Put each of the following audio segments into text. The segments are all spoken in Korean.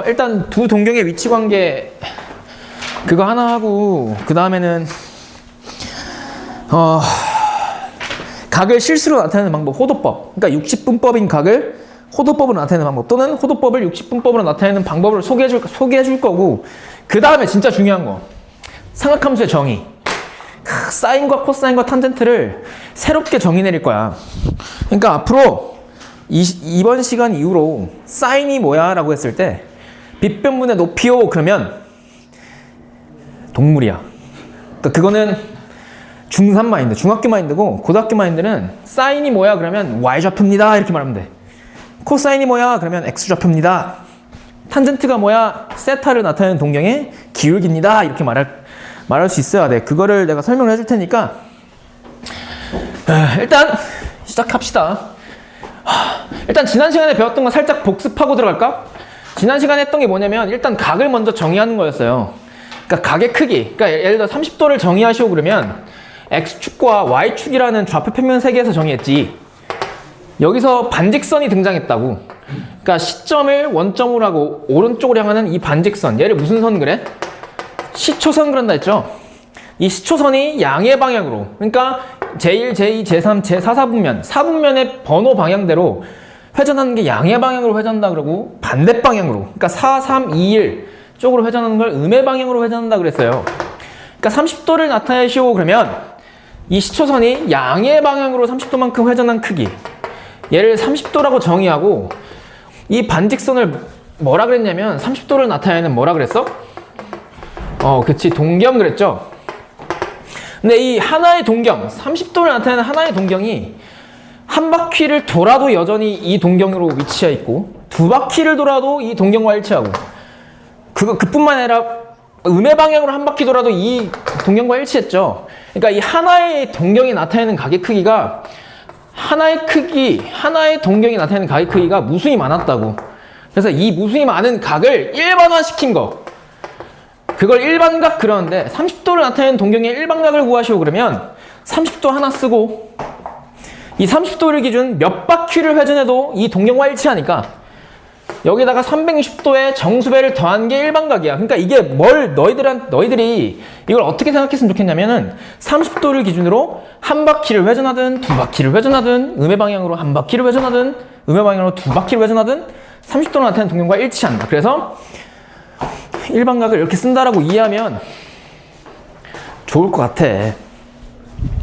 일단 두 동경의 위치 관계 그거 하나 하고 그 다음에는 각을 실수로 나타내는 방법, 호도법. 그러니까 60분법인 각을 호도법으로 나타내는 방법 또는 호도법을 60분법으로 나타내는 방법을 소개해 줄 거고, 그 다음에 진짜 중요한 거, 삼각함수의 정의. 사인과 코사인과 탄젠트를 새롭게 정의 내릴 거야. 그러니까 앞으로 이번 시간 이후로 사인이 뭐야? 라고 했을 때 빗변분의 높이요? 그러면 동물이야. 그러니까 그거는 중3 마인드, 중학교 마인드고, 고등학교 마인드는 사인이 뭐야? 그러면 y좌표입니다. 이렇게 말하면 돼. 코사인이 뭐야? 그러면 x좌표입니다. 탄젠트가 뭐야? 세타를 나타내는 동경의 기울기입니다. 이렇게 말할 수 있어야 돼. 그거를 내가 설명을 해줄 테니까 일단 시작합시다. 일단 지난 시간에 배웠던 거 살짝 복습하고 들어갈까? 지난 시간에 했던 게 뭐냐면 일단 각을 먼저 정의하는 거였어요. 그러니까 각의 크기. 그러니까 예를 들어 30도를 정의하시오 그러면 X축과 Y축이라는 좌표 평면 세개에서 정의했지. 여기서 반직선이 등장했다고. 그러니까 시점을 원점으로 하고 오른쪽으로 향하는 이 반직선. 얘를 무슨 선 그래? 시초선 그런다 했죠. 이 시초선이 양의 방향으로, 그러니까 제1, 제2, 제3, 제4, 4분면, 4분면의 번호 방향대로 회전하는 게 양의 방향으로 회전한다 그러고, 반대 방향으로, 그러니까 4, 3, 2, 1 쪽으로 회전하는 걸 음의 방향으로 회전한다 그랬어요. 그러니까 30도를 나타내시오 그러면 이 시초선이 양의 방향으로 30도만큼 회전한 크기, 얘를 30도라고 정의하고, 이 반직선을 뭐라 그랬냐면 30도를 나타내는 뭐라 그랬어? 그치, 동경 그랬죠. 근데 이 하나의 동경, 30도를 나타내는 하나의 동경이 한 바퀴를 돌아도 여전히 이 동경으로 위치해 있고, 두 바퀴를 돌아도 이 동경과 일치하고, 그뿐만 아니라 음의 방향으로 한 바퀴 돌아도 이 동경과 일치했죠. 그러니까 이 하나의 동경이 나타내는 각의 크기가, 하나의 동경이 나타내는 각의 크기가 무수히 많았다고. 그래서 이 무수히 많은 각을 일반화시킨 거, 그걸 일반각 그러는데, 30도를 나타내는 동경의 일반각을 구하시오 그러면 30도 하나 쓰고, 이 30도를 기준 몇 바퀴를 회전해도 이 동경과 일치하니까 여기다가 360도의 정수배를 더한 게 일반각이야. 그러니까 이게 너희들이 이걸 어떻게 생각했으면 좋겠냐면은 30도를 기준으로 한 바퀴를 회전하든 두 바퀴를 회전하든, 음의 방향으로 한 바퀴를 회전하든 음의 방향으로 두 바퀴를 회전하든 30도로 나타내는 동경과 일치한다. 그래서 일반각을 이렇게 쓴다라고 이해하면 좋을 것 같아.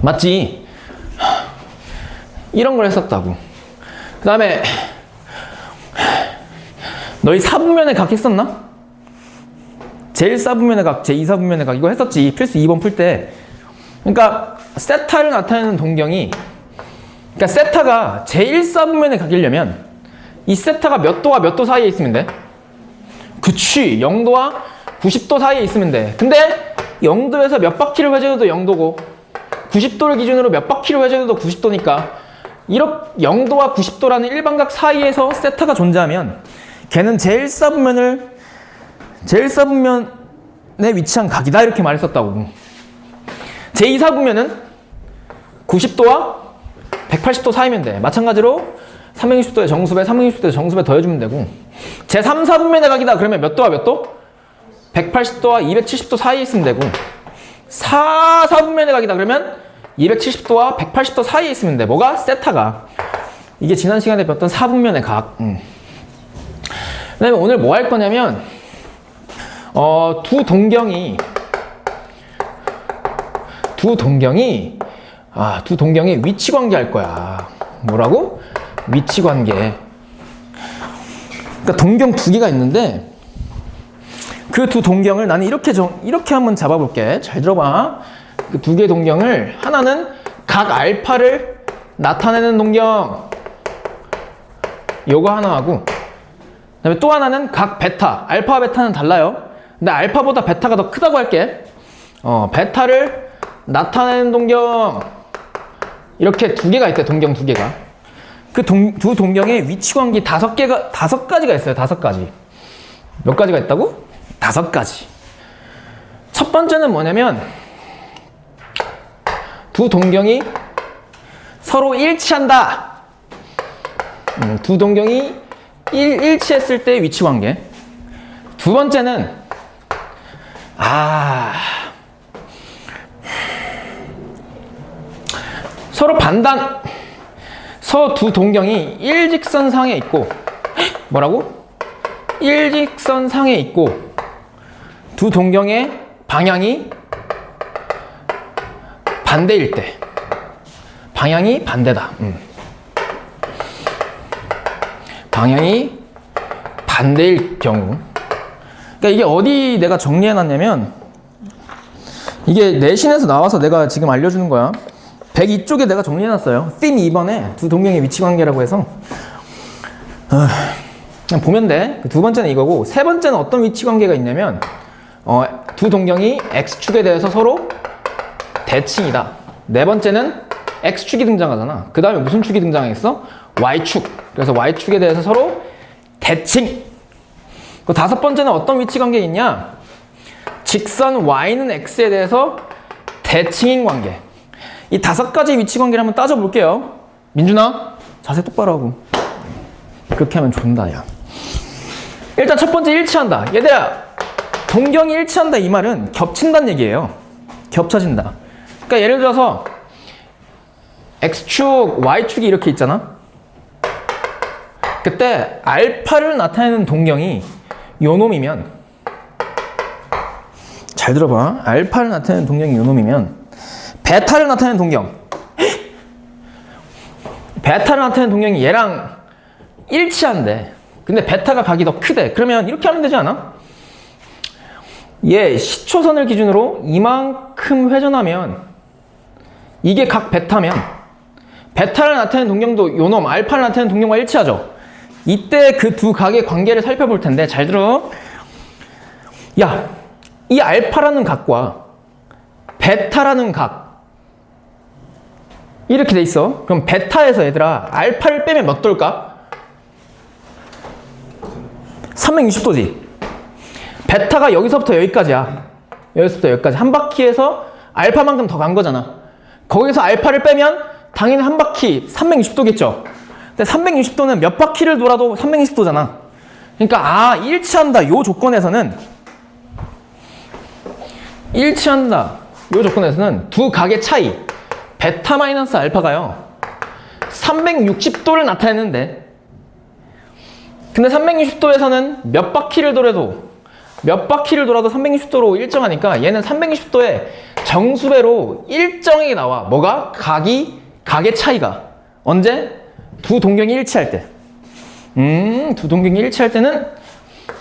맞지? 이런 걸 했었다고. 그 다음에 너희 4분면의 각 했었나? 제1사분면의 각, 제2사분면의 각 이거 했었지. 필수 2번 풀 때. 그러니까 세타를 나타내는 동경이, 그러니까 세타가 제1사분면의 각이려면 이 세타가 몇 도와 몇 도 사이에 있으면 돼? 그치, 0도와 90도 사이에 있으면 돼. 근데 0도에서 몇 바퀴를 회전해도 0도고 90도를 기준으로 몇 바퀴를 회전해도 90도니까 이렇게 0도와 90도라는 일반각 사이에서 세타가 존재하면 걔는 제1사분면에 위치한 각이다 이렇게 말했었다고. 제2사분면은 90도와 180도 사이면 돼. 마찬가지로 360도의 정수배, 360도의 정수배 더해주면 되고, 제3, 4분면의 각이다 그러면 몇 도와 몇 도? 180도와 270도 사이에 있으면 되고, 4, 4분면의 각이다 그러면 270도와 180도 사이에 있으면 돼. 뭐가? 세타가. 이게 지난 시간에 배웠던 4분면의 각. 그 다음에 오늘 뭐 할 거냐면 두 동경이 위치 관계 할 거야. 뭐라고? 위치 관계. 그러니까 동경 두 개가 있는데 그 두 동경을 나는 이렇게 한번 잡아볼게. 잘 들어봐. 그 두 개의 동경을, 하나는 각 알파를 나타내는 동경, 요거 하나 하고, 그 다음에 또 하나는 각 베타, 알파와 베타는 달라요. 근데 알파보다 베타가 더 크다고 할게. 베타를 나타내는 동경, 이렇게 두 개가 있대. 동경 두 개가. 그 두 동경의 위치 관계 5가지가 있어요. 5가지. 몇 가지가 있다고? 5가지. 첫 번째는 뭐냐면 두 동경이 서로 일치한다. 두 동경이 일치했을 때 위치 관계. 두 번째는 서로 두 동경이 일직선상에 있고 뭐라고? 일직선상에 있고 두 동경의 방향이 반대일 때 방향이 반대다. 방향이 반대일 경우. 그러니까 이게 어디 내가 정리해놨냐면 이게 내신에서 나와서 내가 지금 알려주는 거야. 102쪽에 내가 정리해놨어요. 팀 2번에 두 동경의 위치관계라고 해서 그냥 보면 돼. 두 번째는 이거고 세 번째는 어떤 위치관계가 있냐면 두 동경이 X축에 대해서 서로 대칭이다. 네 번째는 X축이 등장하잖아. 그 다음에 무슨 축이 등장했어? Y축. 그래서 Y축에 대해서 서로 대칭. 그 다섯 번째는 어떤 위치관계가 있냐? 직선 Y는 X에 대해서 대칭인 관계. 이 다섯 가지 위치관계를 한번 따져볼게요. 민준아, 자세 똑바로 하고. 그렇게 하면 좋은다, 야. 일단 첫 번째 일치한다. 얘들아, 동경이 일치한다 이 말은 겹친다는 얘기예요. 겹쳐진다. 그러니까 예를 들어서 X축, Y축이 이렇게 있잖아. 그때 알파를 나타내는 동경이 요 놈이면 잘 들어봐. 알파를 나타내는 동경이 요 놈이면 베타를 나타내는 동경 베타를 나타내는 동경이 얘랑 일치한대. 근데 베타가 각이 더 크대. 그러면 이렇게 하면 되지 않아? 얘 시초선을 기준으로 이만큼 회전하면 이게 각 베타면 베타를 나타내는 동경도 요놈 알파를 나타내는 동경과 일치하죠. 이때 그 두 각의 관계를 살펴볼 텐데 잘 들어. 야, 이 알파라는 각과 베타라는 각 이렇게 돼 있어. 그럼 베타에서 얘들아 알파를 빼면 몇 도일까? 360도지. 베타가 여기서부터 여기까지야. 여기서부터 여기까지. 한 바퀴에서 알파만큼 더 간 거잖아. 거기서 알파를 빼면 당연히 한 바퀴 360도겠죠. 근데 360도는 몇 바퀴를 돌아도 360도잖아. 그러니까 일치한다. 요 조건에서는 두 각의 차이 베타 마이너스 알파가요 360도를 나타내는데, 근데 360도에서는 몇 바퀴를 돌아도 360도로 일정하니까 얘는 360도의 정수배로 일정하게 나와. 뭐가? 각의 차이가. 언제? 두 동경이 일치할 때. 두 동경이 일치할 때는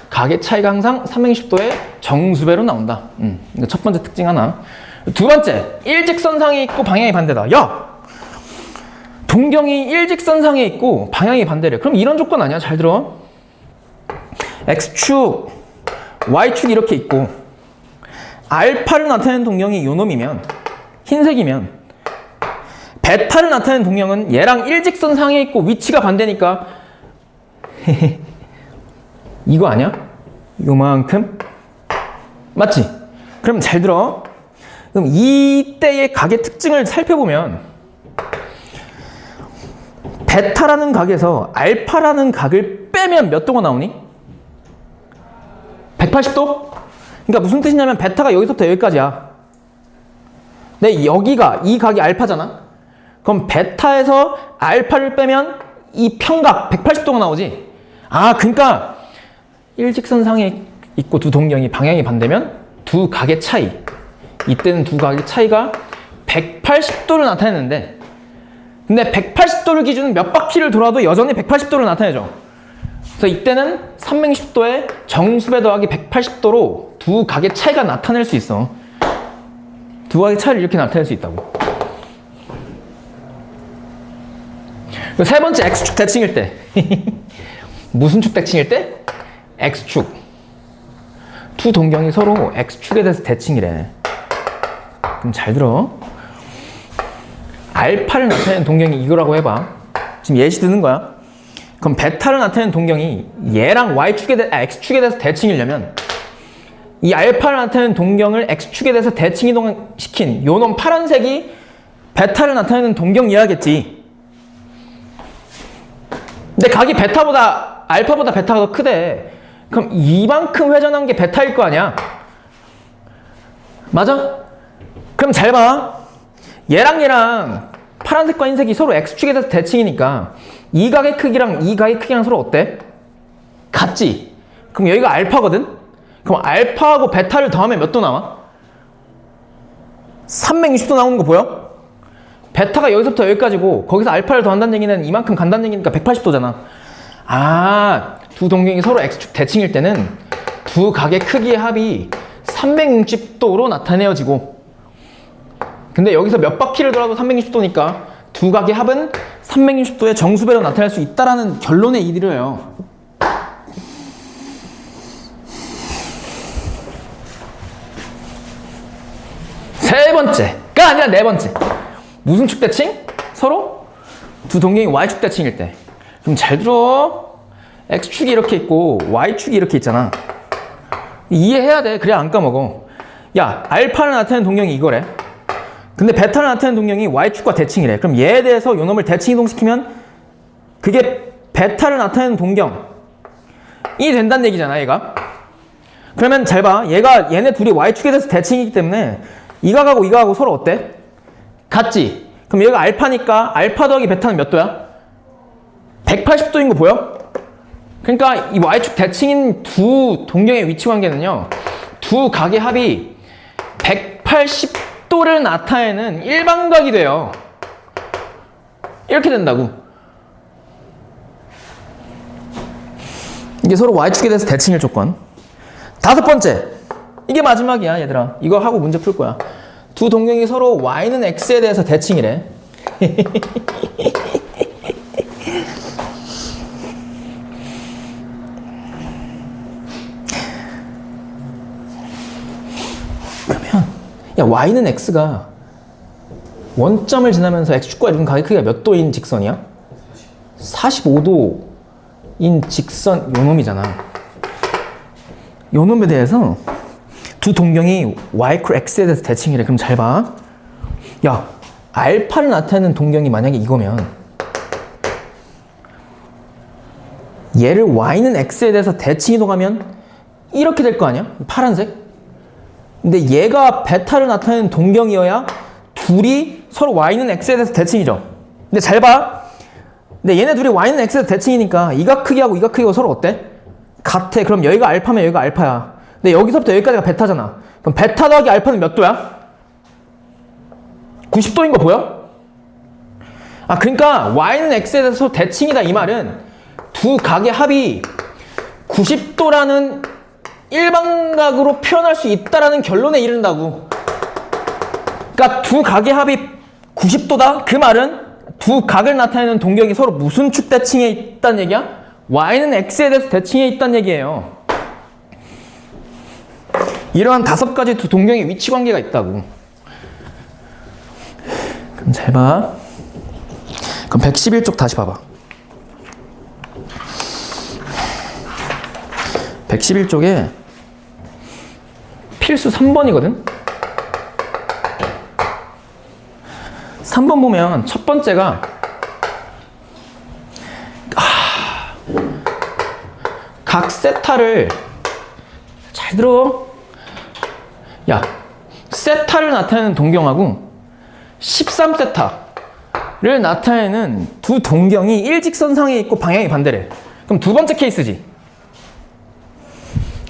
각의 차이가 항상 360도의 정수배로 나온다. 이거 첫 번째 특징 하나. 두 번째, 일직선상에 있고 방향이 반대다. 야! 동경이 일직선상에 있고 방향이 반대래. 그럼 이런 조건 아니야? 잘 들어. X축, Y축이 이렇게 있고 알파를 나타내는 동경이 요 놈이면, 흰색이면, 베타를 나타내는 동경은 얘랑 일직선상에 있고 위치가 반대니까 이거 아니야? 요만큼? 맞지? 그럼 잘 들어. 그럼 이때의 각의 특징을 살펴보면 베타라는 각에서 알파라는 각을 빼면 몇 도가 나오니? 180도? 그러니까 무슨 뜻이냐면 베타가 여기서부터 여기까지야. 근데 여기가, 이 각이 알파잖아? 그럼 베타에서 알파를 빼면 이 평각 180도가 나오지? 그러니까 일직선상에 있고 두 동경이 방향이 반대면 두 각의 차이, 이때는 두 각의 차이가 180도를 나타내는데, 근데 180도를 기준으로 몇 바퀴를 돌아도 여전히 180도를 나타내죠. 그래서 이때는 360도의 정수배 더하기 180도로 두 각의 차이가 나타낼 수 있어. 두 각의 차이를 이렇게 나타낼 수 있다고. 세 번째, X축 대칭일 때. 무슨 축 대칭일 때? X축. 두 동경이 서로 X축에 대해서 대칭이래. 그럼 잘 들어. 알파를 나타내는 동경이 이거라고 해봐. 지금 예시 드는 거야. 그럼 베타를 나타내는 동경이 얘랑 X축에 대해서 대칭이려면 이 알파를 나타내는 동경을 X축에 대해서 대칭 이동시킨 요놈 파란색이 베타를 나타내는 동경 이해하겠지. 근데 각이 알파보다 베타가 더 크대. 그럼 이만큼 회전한 게 베타일 거 아니야? 맞아? 그럼 잘 봐. 얘랑 파란색과 흰색이 서로 X축에 대해서 대칭이니까 이 각의 크기랑 이 각의 크기랑 서로 어때? 같지? 그럼 여기가 알파거든? 그럼 알파하고 베타를 더하면 몇 도 나와? 360도 나오는 거 보여? 베타가 여기서부터 여기까지고 거기서 알파를 더한다는 얘기는 이만큼 간다는 얘기니까 180도잖아. 아, 두 동경이 서로 X축 대칭일 때는 두 각의 크기의 합이 360도로 나타내어지고, 근데 여기서 몇 바퀴를 돌아도 360도니까 두 각의 합은 360도의 정수배로 나타낼 수 있다라는 결론에 이르러요. 세 번째가 아니라 네 번째. 무슨 축 대칭? 서로 두 동경이 Y축 대칭일 때. 그럼 잘 들어. X축이 이렇게 있고 Y축이 이렇게 있잖아. 이해해야 돼. 그래야 안 까먹어. 야, 알파를 나타내는 동경이 이거래. 근데 베타를 나타내는 동경이 Y축과 대칭이래. 그럼 얘에 대해서 요 놈을 대칭 이동시키면 그게 베타를 나타내는 동경이 된다는 얘기잖아, 얘가. 그러면 잘 봐. 얘네 둘이 Y축에 대해서 대칭이기 때문에 이 각하고 이 각하고 서로 어때? 같지? 그럼 얘가 알파니까 알파 더하기 베타는 몇 도야? 180도인 거 보여? 그러니까 이 Y축 대칭인 두 동경의 위치 관계는요, 두 각의 합이 180도를 나타내는 일반각이 돼요. 이렇게 된다고. 이게 서로 Y축에 대해서 대칭일 조건. 다섯 번째. 이게 마지막이야, 얘들아. 이거 하고 문제 풀 거야. 두 동경이 서로 Y는 X에 대해서 대칭이래. 그러면 야, Y는 X가 원점을 지나면서 X축과 이룬 각의 크기가 몇 도인 직선이야? 45도인 직선 요 놈이잖아. 요 놈에 대해서 두 동경이 Y, X에 대해서 대칭이래. 그럼 잘 봐. 야, 알파를 나타내는 동경이 만약에 이거면 얘를 Y는 X에 대해서 대칭 이동하면 이렇게 될 거 아니야? 파란색? 근데 얘가 베타를 나타내는 동경이어야 둘이 서로 Y는 X에 대해서 대칭이죠. 근데 잘 봐. 근데 얘네 둘이 Y는 X에 대해서 대칭이니까 이 각 크기하고 이 각 크기가 서로 어때? 같아. 그럼 여기가 알파면 여기가 알파야. 근데 여기서부터 여기까지가 베타잖아. 그럼 베타 더하기 알파는 몇 도야? 90도인 거 보여? 아, 그러니까 Y는 X에 대해서 대칭이다 이 말은 두 각의 합이 90도라는 일반각으로 표현할 수 있다라는 결론에 이른다고. 그러니까 두 각의 합이 90도다? 그 말은 두 각을 나타내는 동경이 서로 무슨 축 대칭에 있다는 얘기야? Y는 X에 대해서 대칭해 있다는 얘기예요. 이러한 다섯 가지 두 동경의 위치 관계가 있다고. 그럼 잘 봐. 그럼 111쪽 다시 봐봐. 111쪽에 필수 3번이거든? 3번 보면 첫 번째가 각 세타를 잘 들어. 야, 세타를 나타내는 동경하고 13세타를 나타내는 두 동경이 일직선상에 있고 방향이 반대래. 그럼 두 번째 케이스지.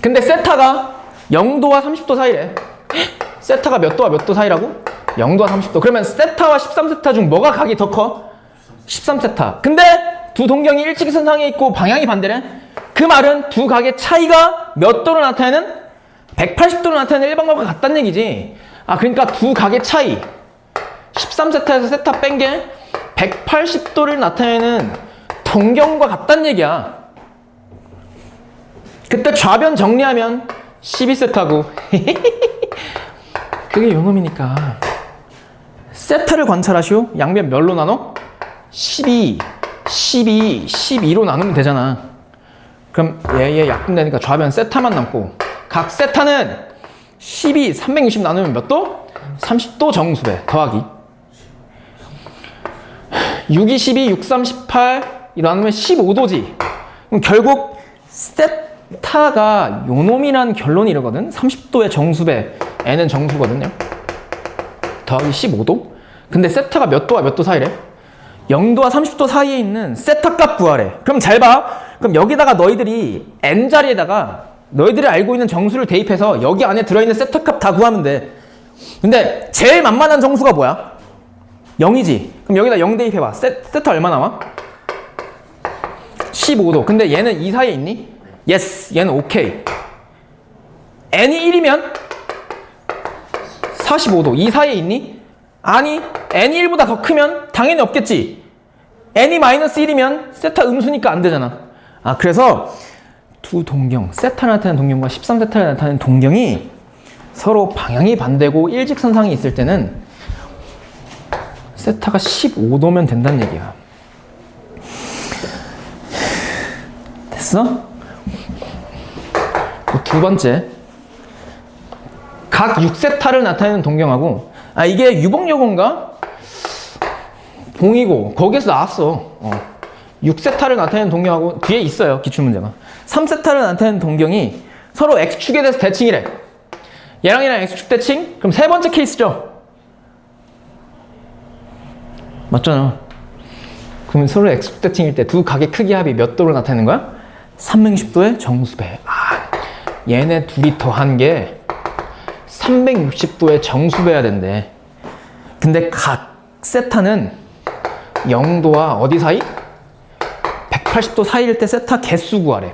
근데 세타가 0도와 30도 사이래. 세타가 몇 도와 몇 도 사이라고? 0도와 30도. 그러면 세타와 13세타 중 뭐가 각이 더 커? 13세타. 근데 두 동경이 일직선상에 있고 방향이 반대래. 그 말은 두 각의 차이가 몇 도를 나타내는? 180도를 나타내는 일반각과 같다는 얘기지. 아, 그러니까 두 각의 차이 13세타에서 세타 뺀 게 180도를 나타내는 동경과 같다는 얘기야. 그때 좌변 정리하면 12세타고 그게 요놈이니까 세타를 관찰하시오. 양변 몇로 나눠? 12, 12, 12로 나누면 되잖아. 그럼 얘 약분되니까 좌변 세타만 남고 각 세타는 12, 360 나누면 몇 도? 30도 정수배 더하기 6, 2, 12, 6, 3, 18 이 나누면 15도지. 그럼 결국 세타가 요놈이란 결론이 이러거든. 30도의 정수배, n은 정수거든요. 더하기 15도. 근데 세타가 몇 도와 몇 도 사이래? 0도와 30도 사이에 있는 세타 값 구하래. 그럼 잘 봐. 그럼 여기다가 너희들이 n자리에다가 너희들이 알고 있는 정수를 대입해서 여기 안에 들어있는 세타 값 다 구하면 돼. 근데 제일 만만한 정수가 뭐야? 0이지. 그럼 여기다 0 대입해봐. 세타 얼마 나와? 15도. 근데 얘는 이 사이에 있니? yes. 얘는 오케이. n이 1이면 45도. 이 사이에 있니? 아니. n이 1보다 더 크면 당연히 없겠지. n이 마이너스 1이면 세타 음수니까 안 되잖아. 아, 그래서 두 동경, 세타를 나타내는 동경과 13세타를 나타내는 동경이 서로 방향이 반대고 일직선상이 있을 때는 세타가 15도면 된다는 얘기야. 됐어? 두 번째, 각 6세타를 나타내는 동경하고, 아, 이게 유복여고인가? 봉이고 거기에서 나왔어. 6세타를 나타내는 동경하고 뒤에 있어요. 기출문제가. 3세타를 나타내는 동경이 서로 x축에 대해서 대칭이래. 얘랑 얘랑 x축 대칭? 그럼 세 번째 케이스죠. 맞잖아. 그럼 서로 x축 대칭일 때 두 각의 크기 합이 몇 도로 나타내는 거야? 360도의 정수배. 아, 얘네 둘이 더한 게 360도의 정수배야 된대. 근데 각 세타는 0도와 어디 사이? 180도 사이일 때 세타 개수 구하래.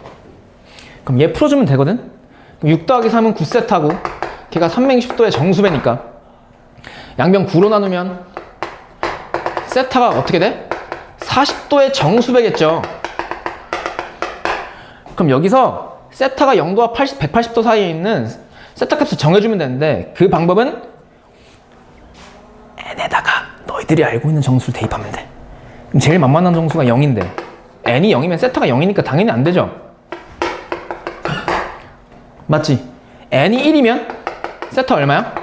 그럼 얘 풀어주면 되거든? 6 더하기 3은 9세타고 걔가 360도의 정수배니까 양변 9로 나누면 세타가 어떻게 돼? 40도의 정수배겠죠. 그럼 여기서 세타가 0도와 180도 사이에 있는 세타 값을 정해주면 되는데 그 방법은 n에다가 너희들이 알고 있는 정수를 대입하면 돼. 그럼 제일 만만한 정수가 0인데 n이 0이면 세타가 0이니까 당연히 안 되죠. 맞지? n이 1이면 세타 얼마야?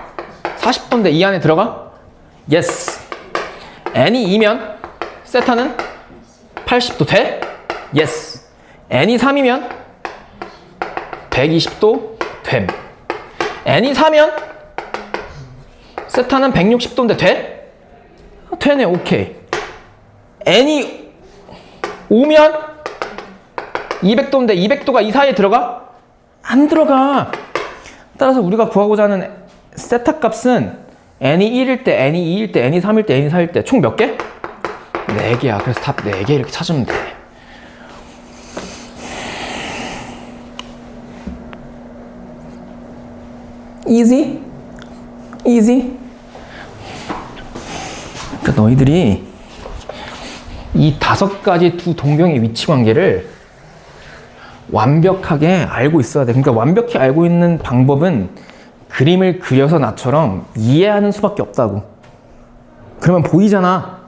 40도인데 이 안에 들어가? yes. n이 2면 세타는 80도 돼? yes. n이 3이면 120도 됨. n이 4면 세타는 160도인데 돼? 되네. 오케이. n이 5면 200도인데 200도가 이 사이에 들어가? 안 들어가. 따라서 우리가 구하고자 하는 세타 값은 n이 1일 때, n이 2일 때, n이 3일 때, n이 4일 때 총 몇 개? 4개야. 그래서 답 4개 이렇게 찾으면 돼. easy? easy? 그러니까 너희들이 이 5가지 두 동경의 위치 관계를 완벽하게 알고 있어야 돼. 그러니까 완벽히 알고 있는 방법은 그림을 그려서 나처럼 이해하는 수밖에 없다고. 그러면 보이잖아.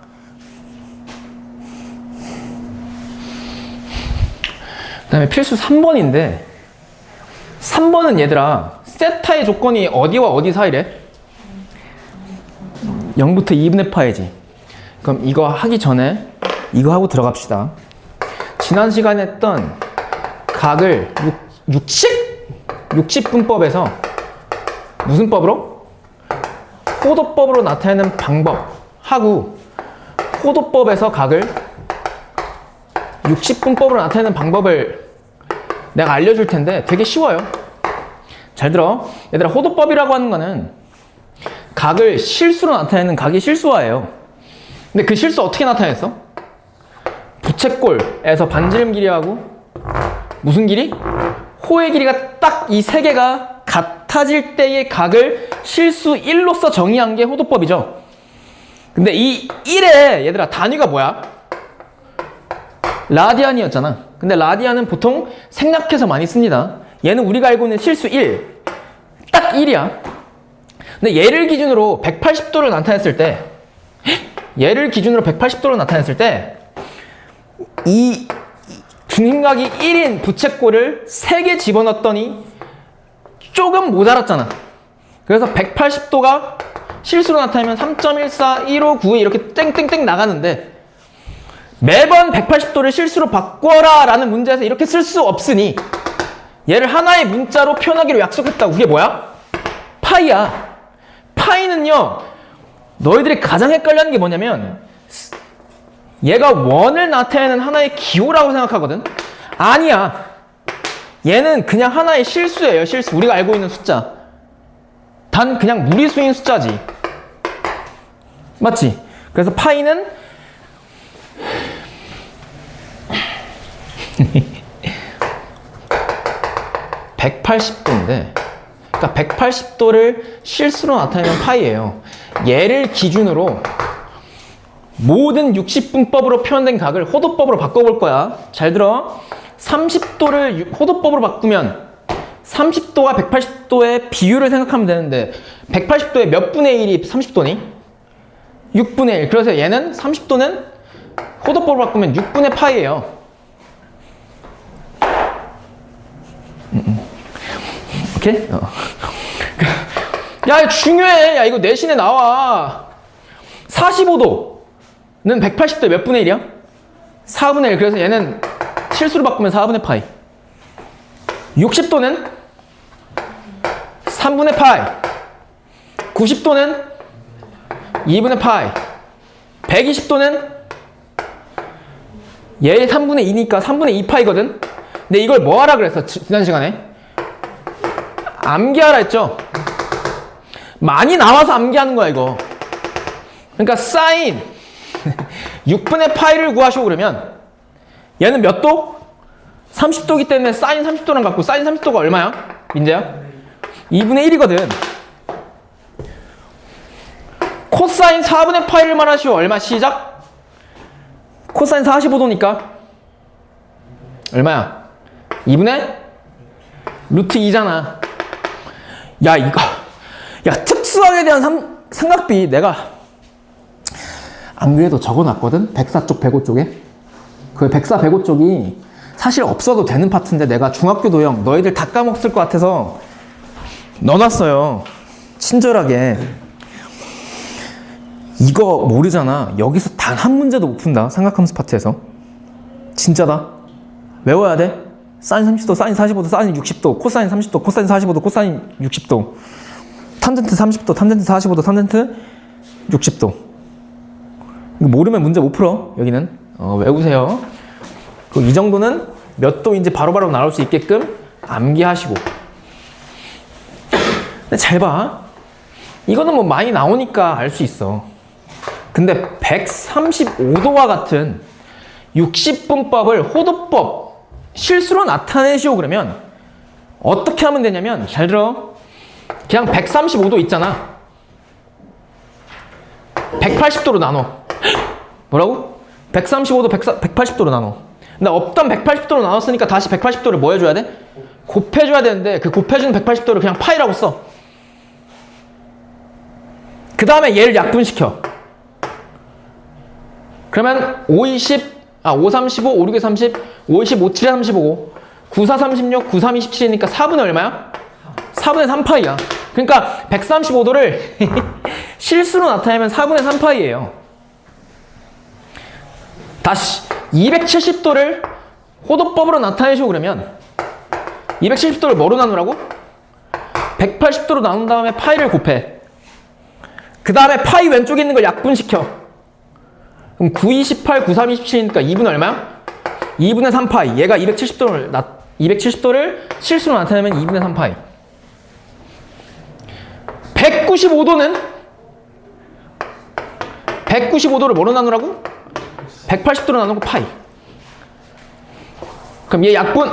그 다음에 필수 3번인데 3번은 얘들아 세타의 조건이 어디와 어디 사이래? 0부터 2분의 파이지. 그럼 이거 하기 전에 이거 하고 들어갑시다. 지난 시간에 했던 각을 60분법에서 무슨 법으로? 호도법으로 나타내는 방법하고 호도법에서 각을 60분법으로 나타내는 방법을 내가 알려줄 텐데 되게 쉬워요. 잘 들어. 얘들아, 호도법이라고 하는 거는 각을 실수로 나타내는 각이 실수화예요. 근데 그 실수 어떻게 나타냈어? 부채꼴에서 반지름 길이하고 무슨 길이? 호의 길이가 딱 이 세 개가 같아질 때의 각을 실수 1로서 정의한 게 호도법이죠. 근데 이 1의 얘들아 단위가 뭐야? 라디안이었잖아. 근데 라디안은 보통 생략해서 많이 씁니다. 얘는 우리가 알고 있는 실수 1. 딱 1이야. 근데 얘를 기준으로 180도를 나타냈을 때 이 중심각이 1인 부채꼴을 3개 집어넣었더니 조금 모자랐잖아. 그래서 180도가 실수로 나타내면 3.14, 159 이렇게 땡땡땡 나가는데 매번 180도를 실수로 바꿔라 라는 문제에서 이렇게 쓸 수 없으니 얘를 하나의 문자로 표현하기로 약속했다고. 그게 뭐야? 파이야. 파이는요, 너희들이 가장 헷갈려하는 게 뭐냐면 얘가 원을 나타내는 하나의 기호라고 생각하거든. 아니야. 얘는 그냥 하나의 실수예요. 실수. 우리가 알고 있는 숫자. 단 그냥 무리수인 숫자지. 맞지? 그래서 파이는 180도인데, 그러니까 180도를 실수로 나타내는 파이예요. 얘를 기준으로 모든 60분법으로 표현된 각을 호도법으로 바꿔볼 거야. 잘 들어. 30도를 호도법으로 바꾸면 30도와 180도의 비율을 생각하면 되는데 180도의 몇 분의 1이 30도니? 6분의 1. 그래서 얘는 30도는 호도법으로 바꾸면 6분의 파이예요. 오케이? 야, 이거 중요해. 야, 이거 내신에 나와. 45도는 180도에 몇 분의 1이야? 4분의 1. 그래서 얘는 실수로 바꾸면 4분의 파이. 60도는 3분의 파이. 90도는 2분의 파이. 120도는 얘 3분의 2니까 3분의 2 파이거든? 근데 이걸 뭐 하라 그랬어? 지난 시간에? 암기하라 했죠? 많이 나와서 암기하는 거야, 이거. 그러니까 사인 6분의 파이를 구하시오 그러면 얘는 몇 도? 30도기 때문에 사인 30도랑 같고 사인 30도가 얼마야? 민재야? 2분의 1이거든. 코사인 4분의 파이를 말하시오. 얼마? 시작? 코사인 45도니까 얼마야? 2분의 루트 2잖아. 야, 이거. 야, 특수학에 대한 삼각비 내가 안 그래도 적어놨거든? 104 쪽, 105 쪽에. 그 104, 105 쪽이 사실 없어도 되는 파트인데 내가 중학교 도형 너희들 다 까먹었을 것 같아서 넣어놨어요. 친절하게. 이거 모르잖아. 여기서 단 한 문제도 못 푼다. 삼각함수 파트에서. 진짜다. 외워야 돼. 사인 30도, 사인 45도, 사인 60도, 코사인 30도, 코사인 45도, 코사인 60도, 탄젠트 30도, 탄젠트 45도, 탄젠트 60도. 이거 모르면 문제 못 풀어. 여기는 외우세요. 이 정도는 몇 도인지 바로바로 나올 수 있게끔 암기하시고. 근데 잘 봐. 이거는 뭐 많이 나오니까 알 수 있어. 근데 135도와 같은 60분법을 호도법 실수로 나타내시오 그러면 어떻게 하면 되냐면, 잘 들어. 그냥 135도 있잖아. 180도로 나눠. 뭐라고? 135도 180도로 나눠. 근데 없던 180도로 나눴으니까 다시 180도를 뭐 해줘야 돼? 곱해줘야 되는데 그 곱해주는 180도를 그냥 파이라고 써. 그 다음에 얘를 약분시켜. 그러면 5, 35, 5, 6에 30, 5, 20, 5, 7에 35, 9, 4, 36, 9, 3, 27이니까 4분의 얼마야? 4분의 3파이야. 그러니까 135도를 실수로 나타내면 4분의 3파이예요. 다시 270도를 호도법으로 나타내시오 그러면 270도를 뭐로 나누라고? 180도로 나눈 다음에 파이를 곱해. 그 다음에 파이 왼쪽에 있는 걸 약분시켜. 그럼 9, 28, 9, 3, 27이니까 2분의 얼마야? 2분의 3파이. 얘가 270도를 실수로 나타내면 2분의 3파이. 195도를 뭐로 나누라고? 180도로 나누고 파이. 그럼 얘 약분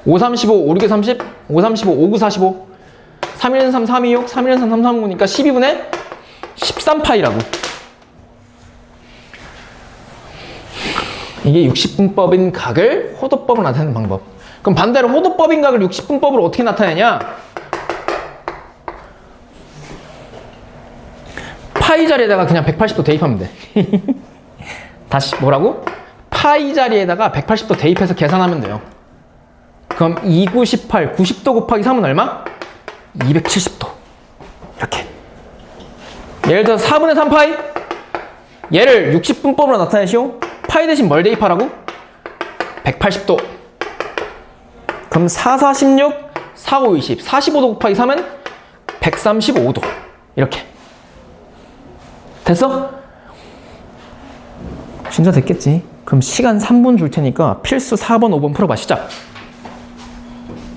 5, 35, 5, 6에 30, 5, 35, 5, 9, 45, 3, 1, 3, 3, 2, 6, 3, 1, 3, 3, 3, 9니까 12분의 13파이라고. 이게 60분법인 각을 호도법으로 나타내는 방법. 그럼 반대로 호도법인 각을 60분법으로 어떻게 나타내냐? 파이 자리에다가 그냥 180도 대입하면 돼. 다시 뭐라고? 파이 자리에다가 180도 대입해서 계산하면 돼요. 그럼 2, 9, 18, 90도 곱하기 3은 얼마? 270도. 이렇게. 예를 들어서 4분의 3파이? 얘를 60분법으로 나타내시오. 파이 대신 뭘 대입하라고? 180도. 그럼 4, 4, 16, 4, 5, 20. 45도 곱하기 3은 135도. 이렇게. 됐어? 진짜 됐겠지. 그럼 시간 3분 줄 테니까 필수 4번, 5번 풀어봐. 시작.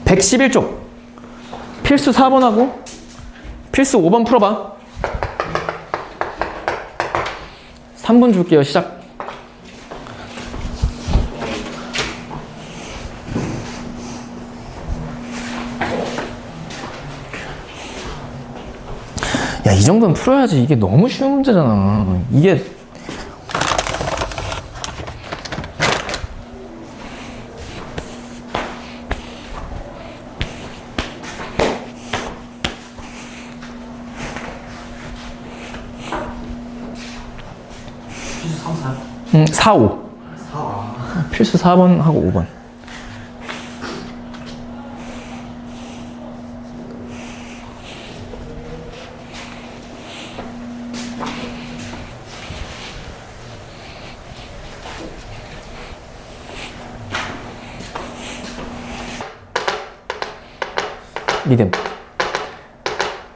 111쪽. 필수 4번하고 필수 5번 풀어봐. 3분 줄게요. 시작. 야, 이 정도는 풀어야지. 이게 너무 쉬운 문제잖아. 이게 필수 3, 4. 4, 5. 4. 필수 4번 하고 5번. 리듬.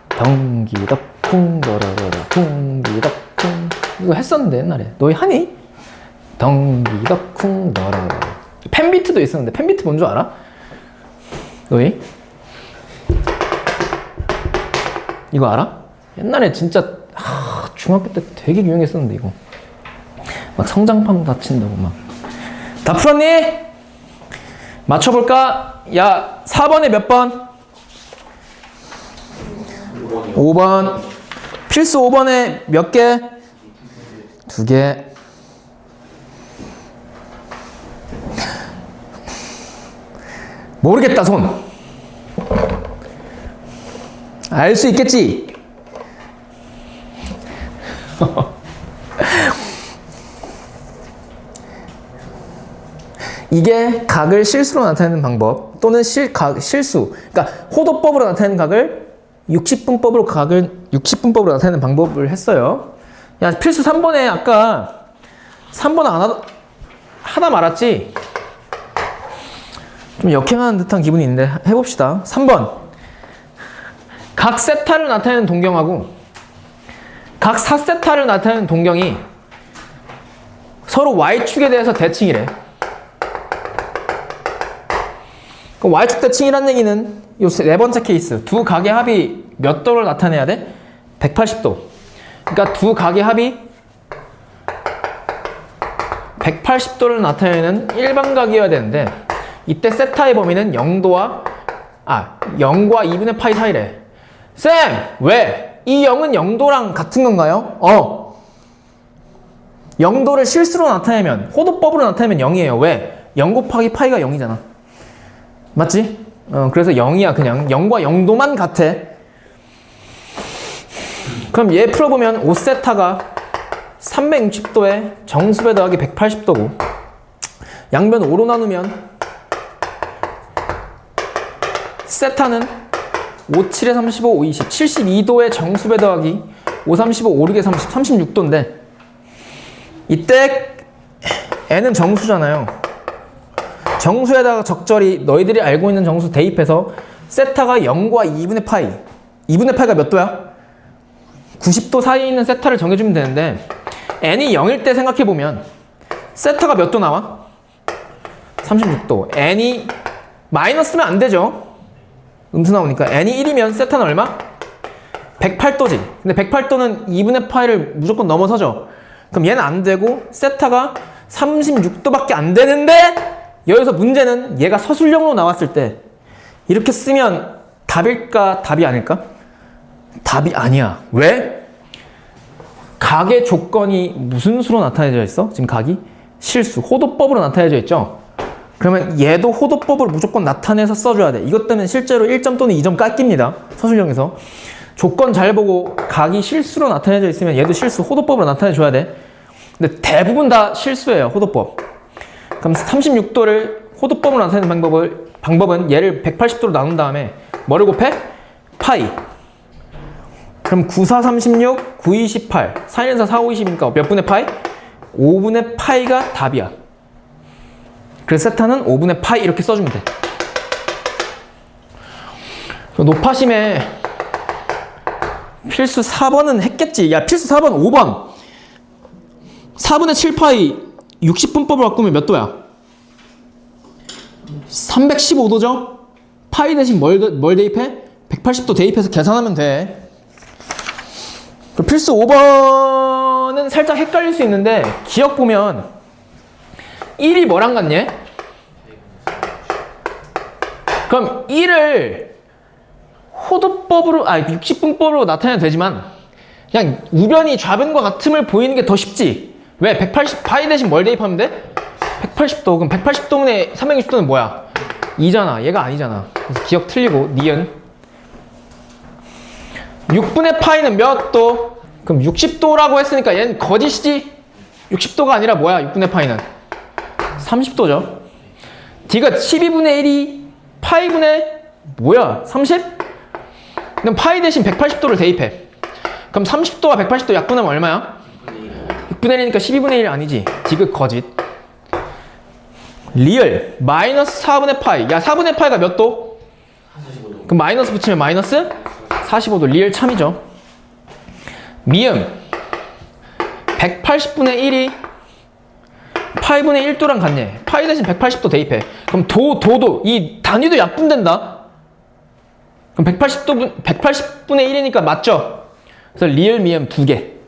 덩기덕쿵 더러러러 쿵기덕쿵. 이거 했었는데 옛날에. 너희 하니? 덩기덕쿵 더러러러. 펜비트도 있었는데 펜비트 뭔 줄 알아? 너희? 이거 알아? 옛날에 진짜 중학교 때 되게 유행했었는데 이거. 막 성장판 다친다고 막. 다 풀었니? 맞춰볼까? 야, 4번에 몇 번? 5번. 필수 5번에 몇 개? 2개. 모르겠다, 손. 알 수 있겠지? 이게 각을 실수로 나타내는 방법 또는 실수. 그러니까 호도법으로 나타내는 각을 60분법으로 나타내는 방법을 했어요. 야, 필수 3번에 아까 3번 하다 말았지? 좀 역행하는 듯한 기분이 있는데 해봅시다. 3번. 각 세타를 나타내는 동경하고 각 4세타를 나타내는 동경이 서로 Y축에 대해서 대칭이래. 그럼 Y축 대칭이란 얘기는 요 네 번째 케이스. 두 각의 합이 몇 도를 나타내야 돼? 180도. 그러니까 두 각의 합이 180도를 나타내는 일반각이어야 되는데 이때 세타의 범위는 0과 2분의 파이 사이래. 쌤! 왜? 이 0은 0도랑 같은 건가요? 0도를 실수로 나타내면 호도법으로 나타내면 0이에요. 왜? 0 곱하기 파이가 0이잖아. 맞지? 그래서 0이야. 그냥 0과 0도만 같아. 그럼 얘 풀어보면 5세타가 360도에 정수배 더하기 180도고 양변 5로 나누면 세타는 5, 7에 35, 5, 20 72도에 정수배 더하기 5, 35, 5, 6에 30 36도인데 이때 n은 정수잖아요. 정수에다가 적절히 너희들이 알고 있는 정수 대입해서 세타가 0과 2분의 파이 2분의 파이가 몇 도야? 90도 사이에 있는 세타를 정해주면 되는데 n이 0일 때 생각해보면 세타가 몇 도 나와? 36도. n이 마이너스면 안 되죠. 음수 나오니까 n이 1이면 세타는 얼마? 108도지. 근데 108도는 2분의 파이를 무조건 넘어서죠. 그럼 얘는 안 되고 세타가 36도밖에 안 되는데 여기서 문제는 얘가 서술형으로 나왔을 때 이렇게 쓰면 답일까 답이 아닐까? 답이 아니야. 왜? 각의 조건이 무슨 수로 나타내져 있어? 지금 각이? 실수, 호도법으로 나타내져 있죠? 그러면 얘도 호도법으로 무조건 나타내서 써줘야 돼. 이것 때문에 실제로 1점 또는 2점 깎입니다. 서술형에서. 조건 잘 보고 각이 실수로 나타내져 있으면 얘도 실수, 호도법으로 나타내줘야 돼. 근데 대부분 다 실수예요, 호도법. 그럼 36도를 호도법으로 나타내는 방법은 얘를 180도로 나눈 다음에 뭐를 곱해? 파이. 그럼 9, 4, 36, 9, 2, 18 4, 1, 4, 4, 5, 20이니까 몇 분의 파이? 5분의 파이가 답이야. 그래서 세타는 5분의 파이 이렇게 써주면 돼. 노파심에 필수 4번은 했겠지. 야, 필수 4번 5번. 4분의 7파이 60분법을 바꾸면 몇 도야? 315도죠? 파이 대신 뭘 대입해? 180도 대입해서 계산하면 돼. 그 필수 5번은 살짝 헷갈릴 수 있는데 기억 보면 1이 뭐랑 같니? 그럼 1을 호도법으로 60분법으로 나타내도 되지만 그냥 우변이 좌변과 같음을 보이는 게 더 쉽지. 왜? 180 파이 대신 뭘 대입하면 돼? 180도. 그럼 180도분의 360도는 뭐야? 2잖아. 얘가 아니잖아. 그래서 기억 틀리고 니은. 6분의 파이는 몇 도? 그럼 60도라고 했으니까 얘는 거짓이지? 60도가 아니라 뭐야? 6분의 파이는 30도죠. D가 12분의 1이 파이분의 뭐야? 30? 그럼 파이 대신 180도를 대입해. 그럼 30도와 180도 약분하면 얼마야? 6분의 1이니까 12분의 1 아니지. 디귿 거짓. 리얼 마이너스 4분의 파이. 야, 4분의 파이가 몇 도? 45도. 그럼 마이너스 붙이면 마이너스 45도. 리얼 참이죠. 미음 180분의 1이 파이분의 1도랑 같네. 파이 대신 180도 대입해. 그럼 도도 이 단위도 약분된다. 그럼 180분의 1이니까 맞죠? 그래서 리얼 미음 2개.